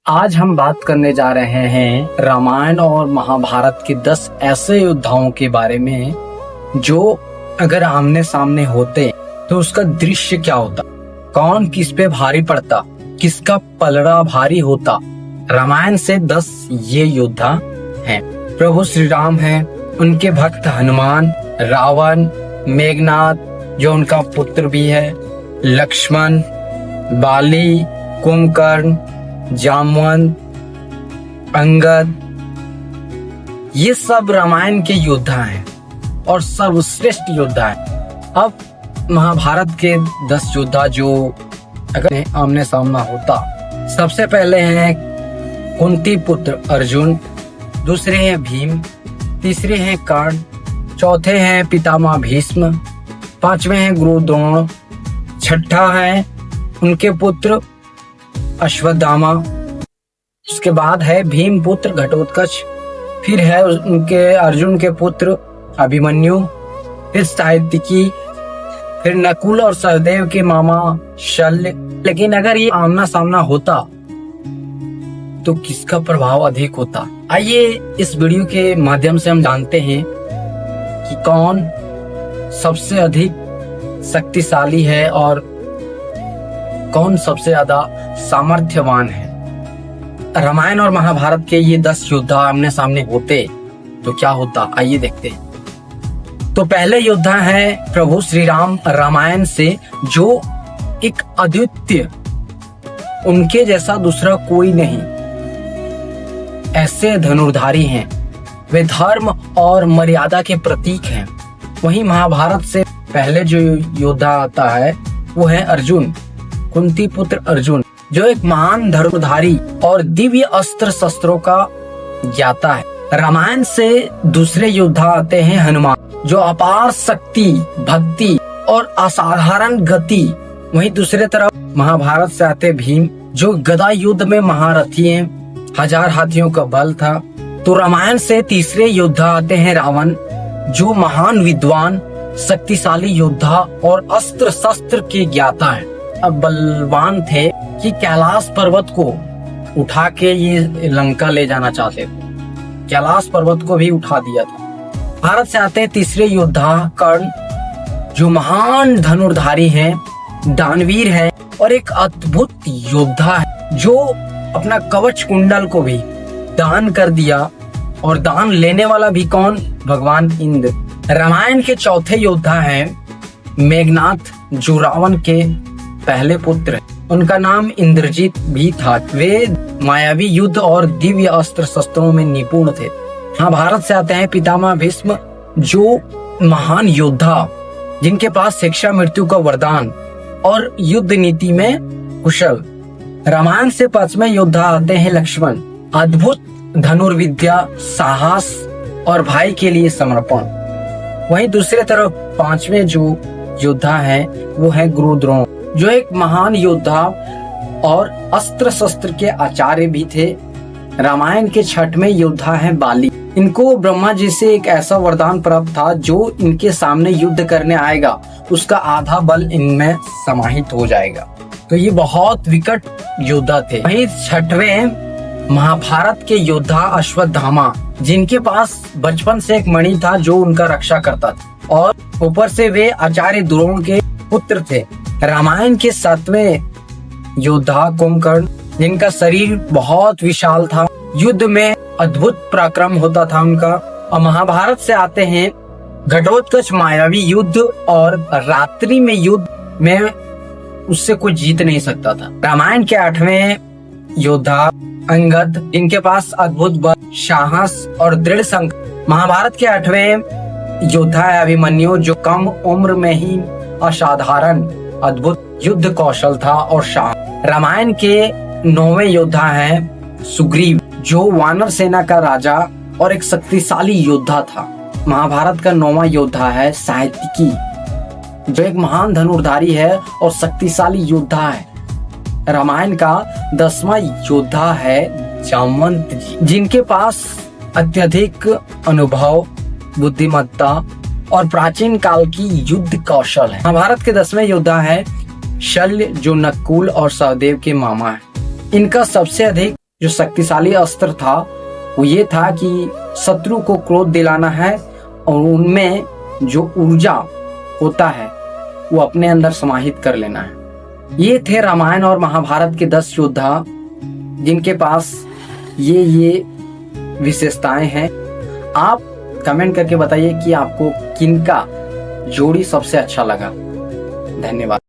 आज हम बात करने जा रहे हैं रामायण और महाभारत के 10 ऐसे योद्धाओं के बारे में जो अगर आमने सामने होते तो उसका दृश्य क्या होता, कौन किस पे भारी पड़ता, किसका पलड़ा भारी होता। रामायण से 10 ये योद्धा हैं। प्रभु श्री राम हैं, उनके भक्त हनुमान, रावण, मेघनाद जो उनका पुत्र भी है, लक्ष्मण, बाली, कुंभकर्ण, जामवंत, अंगद, ये सब रामायण के योद्धा हैं और सर्वश्रेष्ठ योद्धा हैं। अब महाभारत के 10 योद्धा जो अगर आमने सामना होता, सबसे पहले हैं कुंती पुत्र अर्जुन, दूसरे हैं भीम, तीसरे हैं कर्ण, चौथे हैं पितामह भीष्म, पांचवें हैं गुरु द्रोण, छठा है उनके पुत्र अश्वत्थामा, उसके बाद है भीम पुत्र घटोत्कच, फिर है उनके अर्जुन के पुत्र अभिमन्यु, फिर सात्यकी, फिर नकुल और सहदेव के मामा शल्य। लेकिन अगर ये आमना सामना होता तो किसका प्रभाव अधिक होता? आइए इस वीडियो के माध्यम से हम जानते हैं कि कौन सबसे अधिक शक्तिशाली है और कौन सबसे ज्यादा सामर्थ्यवान है। रामायण और महाभारत के ये 10 योद्धा आमने सामने होते तो क्या होता, आइए देखते हैं। तो पहले योद्धा है प्रभु श्री राम रामायण से, जो एक अद्वितीय, उनके जैसा दूसरा कोई नहीं, ऐसे धनुर्धारी हैं। वे धर्म और मर्यादा के प्रतीक हैं। वहीं महाभारत से पहले जो योद्धा आता है वो है अर्जुन, कुंती पुत्र अर्जुन, जो एक महान धनुर्धारी और दिव्य अस्त्र शस्त्रों का ज्ञाता है। रामायण से दूसरे योद्धा आते हैं हनुमान, जो अपार शक्ति, भक्ति और असाधारण गति। वहीं दूसरे तरफ महाभारत से आते भीम, जो गदा युद्ध में महारथी हैं, 1000 हाथियों का बल था। तो रामायण से तीसरे योद्धा आते हैं रावण, जो महान विद्वान, शक्तिशाली योद्धा और अस्त्र शस्त्र के ज्ञाता है। अब बलवान थे कि कैलाश पर्वत को उठा के ये लंका ले जाना चाहते थे। कैलाश पर्वत को भी उठा दिया था। भारत से आते हैं तीसरे योद्धा कर्ण, जो महान धनुर्धारी हैं, दानवीर हैं और एक अद्भुत योद्धा है, जो अपना कवच कुंडल को भी दान कर दिया। और दान लेने वाला भी कौन? भगवान इंद्र। रामायण के चौथे योद्धा हैं मेघनाद, जो रावण के पहले पुत्र, उनका नाम इंद्रजीत भी था। वे मायावी युद्ध और दिव्य अस्त्र शस्त्रों में निपुण थे। महाभारत से आते हैं पितामह भीष्म, जो महान योद्धा, जिनके पास शिक्षा, मृत्यु का वरदान और युद्ध नीति में कुशल। रामायण से 5वें योद्धा आते हैं लक्ष्मण, अद्भुत धनुर्विद्या, साहस और भाई के लिए समर्पण। वहीं दूसरे तरफ 5वें जो योद्धा है वो है गुरु द्रोण, जो एक महान योद्धा और अस्त्र शस्त्र के आचार्य भी थे। रामायण के 6वें योद्धा हैं बाली। इनको ब्रह्मा जी से एक ऐसा वरदान प्राप्त था, जो इनके सामने युद्ध करने आएगा उसका आधा बल इनमें समाहित हो जाएगा। तो ये बहुत विकट योद्धा थे। वहीं 6वें महाभारत के योद्धा अश्वत्थामा, जिनके पास बचपन से एक मणि था जो उनका रक्षा करता था, और ऊपर से वे आचार्य द्रोण के पुत्र थे। रामायण के 7वें योद्धा कुंभकर्ण, जिनका शरीर बहुत विशाल था, युद्ध में अद्भुत पराक्रम होता था उनका। और महाभारत से आते हैं घटोत्कच, मायावी युद्ध और रात्रि में युद्ध में उससे कोई जीत नहीं सकता था। रामायण के 8वें योद्धा अंगद, जिनके पास अद्भुत बल, साहस और दृढ़ संकल्प। महाभारत के 8वें योद्धा है अभिमन्यु, जो कम उम्र में ही असाधारण अद्भुत युद्ध कौशल था और साहस। रामायण के 9वें योद्धा है सुग्रीव, जो वानर सेना का राजा और एक शक्तिशाली योद्धा था। महाभारत का 9वां योद्धा है सात्यकी, जो एक महान धनुर्धारी है और शक्तिशाली योद्धा है। रामायण का 10वां योद्धा है जामवंत जी, जिनके पास अत्यधिक अनुभव, बुद्धिमत्ता और प्राचीन काल की युद्ध कौशल है। महाभारत के 10वें योद्धा है शल्य, जो नकुल और सहदेव के मामा है। इनका सबसे अधिक जो शक्तिशाली अस्त्र था वो ये था कि शत्रु को क्रोध दिलाना है और उनमें जो ऊर्जा होता है वो अपने अंदर समाहित कर लेना है। ये थे रामायण और महाभारत के 10 योद्धा जिनके पास ये विशेषताएं हैं। आप कमेंट करके बताइए कि आपको किनका जोड़ी सबसे अच्छा लगा। धन्यवाद।